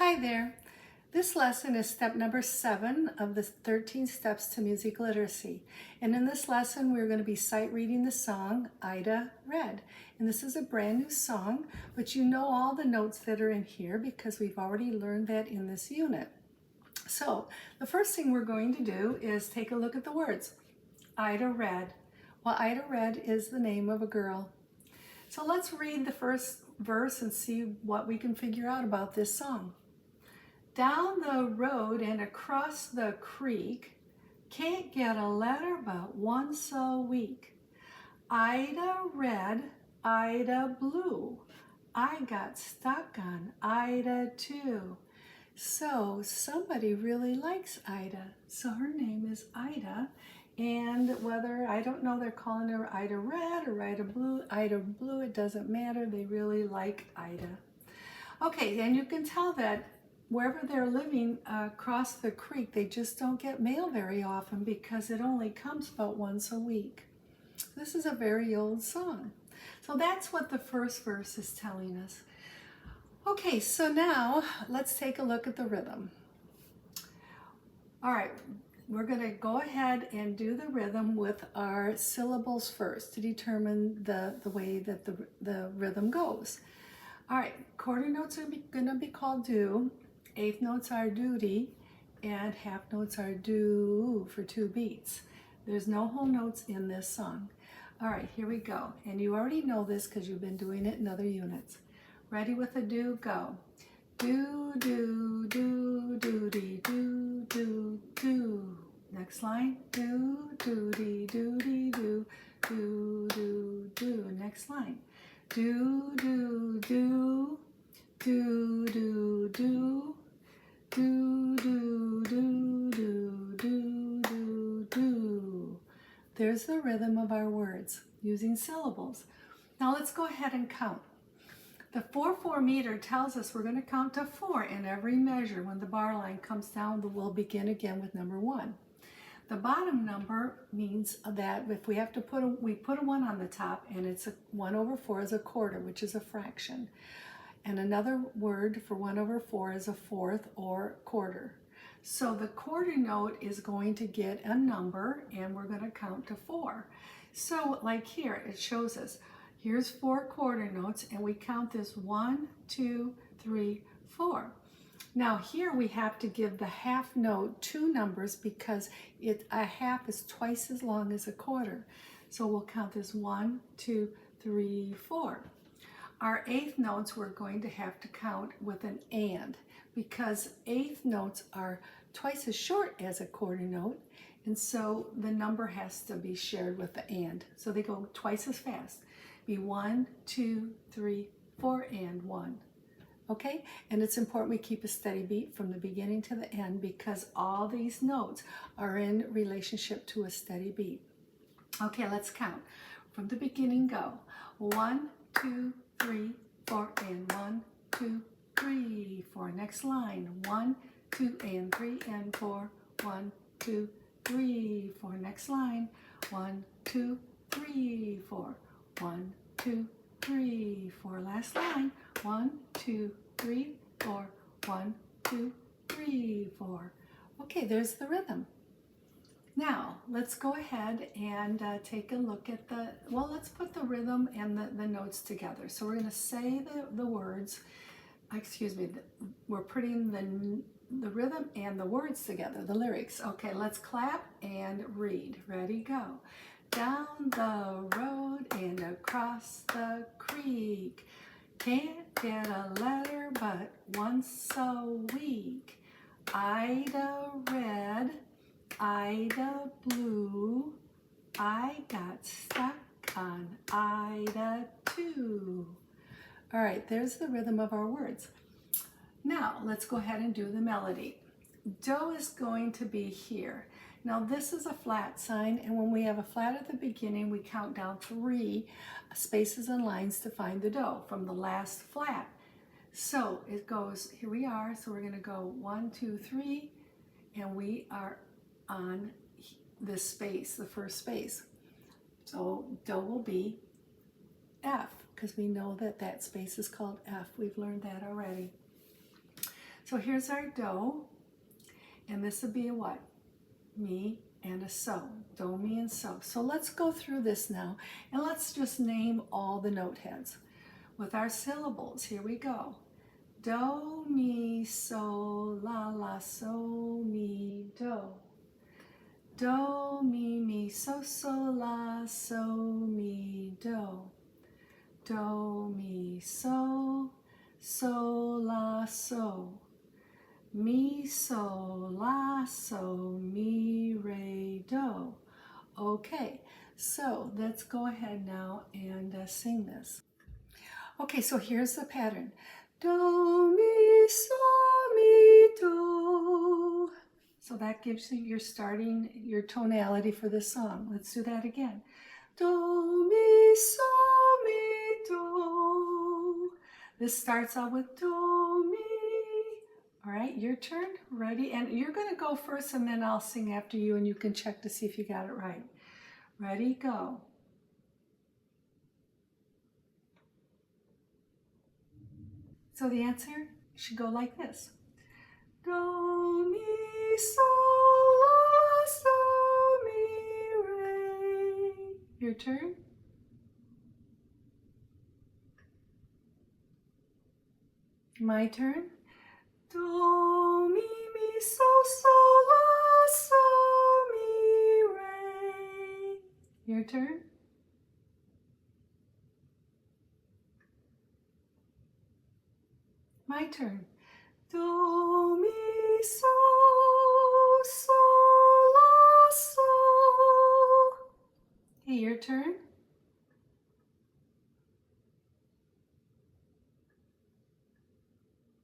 Hi there. This lesson is step number 7 of the 13 steps to music literacy. And in this lesson, we're going to be sight reading the song Ida Read. And this is a brand new song, but you know all the notes that are in here because we've already learned that in this unit. So the first thing we're going to do is take a look at the words. Ida Read. Well, Ida Read is the name of a girl. So let's read the first verse and see what we can figure out about this song. Down the road and across the creek, can't get a letter but once a week. Ida read, Ida blue. I got stuck on Ida too. So somebody really likes Ida. So her name is Ida. And whether, I don't know, they're calling her Ida Red or Ida Blue, it doesn't matter. They really like Ida. Okay, and you can tell that wherever they're living across the creek, they just don't get mail very often because it only comes about once a week. This is a very old song. So that's what the first verse is telling us. Okay, so now let's take a look at the rhythm. All right, we're going to go ahead and do the rhythm with our syllables first to determine the way that the rhythm goes. All right, quarter notes are going to be called do, eighth notes are duty, and half notes are do for 2 beats. There's no whole notes in this song. All right, here we go. And you already know this because you've been doing it in other units. Ready with a do, go. Do, do, do, doody, do, do, do. Next line, do, doody, doody, do, do, do, do. Next line, do, do, do, do, do, do, do, do, do, do, do, do, do. There's the rhythm of our words using syllables. Now let's go ahead and count. The 4/4 meter tells us we're going to count to 4 in every measure. When the bar line comes down, we'll begin again with number 1. The bottom number means that if we have to we put a 1 on the top, and it's 1/4 is a quarter, which is a fraction. And another word for 1/4 is a fourth or quarter. So the quarter note is going to get a number, and we're going to count to 4. So like here, it shows us, here's 4 quarter notes, and we count this 1, 2, 3, 4. Now here we have to give the half note 2 numbers because a half is twice as long as a quarter. So we'll count this 1, 2, 3, 4. Our eighth notes we're going to have to count with an and because eighth notes are twice as short as a quarter note, and so the number has to be shared with the and. So they go twice as fast. Be 1, 2, 3, 4, and 1. Okay, and it's important we keep a steady beat from the beginning to the end because all these notes are in relationship to a steady beat. Okay, let's count. From the beginning, go. 1, 2, 3, 4, and 1, 2, 3, 4. Next line, 1, 2, and 3, and 4. 1, 2, 3, 4. Next line, 1, 2, 3, 4. 1, 2, 3, 4. Last line, 1, 2, 3, 4. 1, 2, 3, 4. Okay, there's the rhythm. Now, let's go ahead and take a look at let's put the rhythm and the notes together. So we're going to say the words, we're putting the rhythm and the words together, the lyrics. Okay, let's clap and read. Ready, go. Down the road and across the creek, can't get a letter but once a week. Ida read, Ida blue, I got stuck on Ida too. All right, there's the rhythm of our words. Now, let's go ahead and do the melody. Do is going to be here. Now, this is a flat sign, and when we have a flat at the beginning, we count down 3 spaces and lines to find the do from the last flat. So it goes, here we are, so we're going to go 1, 2, 3, and we are on this space, the first space. So do will be F, because we know that space is called F. We've learned that already. So here's our do, and this would be a what? Mi and a so. Do, mi, and so. So let's go through this now, and let's just name all the note heads with our syllables. Here we go. Do, mi, so, la, la, so, mi, do. Do, mi, so, la, so, mi, do. Do, mi, so, la, so. Mi, so, la, so, mi, re, do. Okay, so let's go ahead now and sing this. Okay, so here's the pattern. Do, mi, so, mi, do. So that gives you your tonality for the song. Let's do that again. Do, mi, so, mi, do. This starts out with do, mi. All right, your turn. Ready? And you're going to go first, and then I'll sing after you, and you can check to see if you got it right. Ready? Go. So the answer should go like this. Do, mi, so, la, so, mi, re. Your turn. My turn. Do, mi, so, la, so, mi, re. Your turn. My turn. Do, mi, so, la, so. Okay, your turn.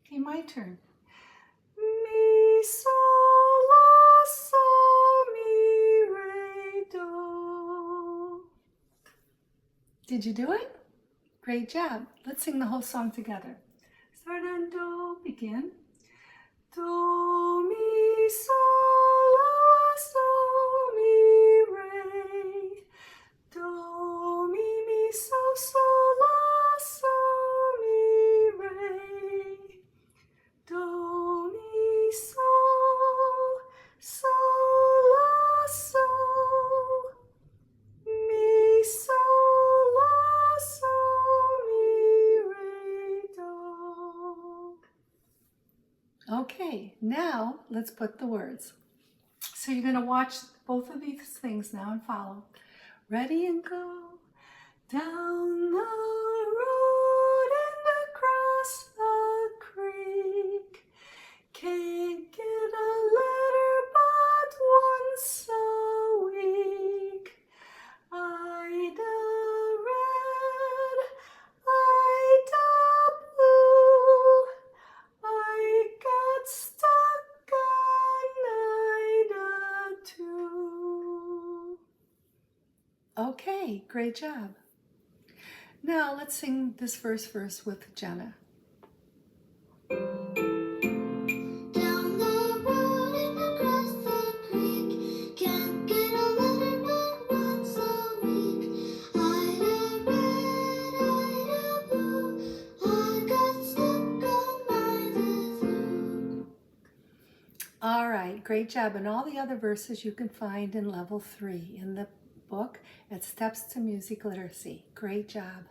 Okay, my turn. Mi, so, la, so, mi, re, do. Did you do it? Great job. Let's sing the whole song together. Start on do, begin. Do, mi, so, la, so, mi, re. Do, mi, so, la, so, mi, re. Do, mi, so, la, so, mi, so, la, so, mi, re, do. Okay, now let's put the words. So you're going to watch both of these things now and follow. Ready and go. Down the road and across the creek. Can't get a letter but once a week. Ida red, Ida blue. I got stuck on Ida too. Okay, great job. Now let's sing this first verse with Jenna. Down the road and across the creek, can't get a letter but once a week. Ida red, Ida blue, I got stuck on Ida through. All right, great job. And all the other verses you can find in level 3 in the book at Steps to Music Literacy. Great job.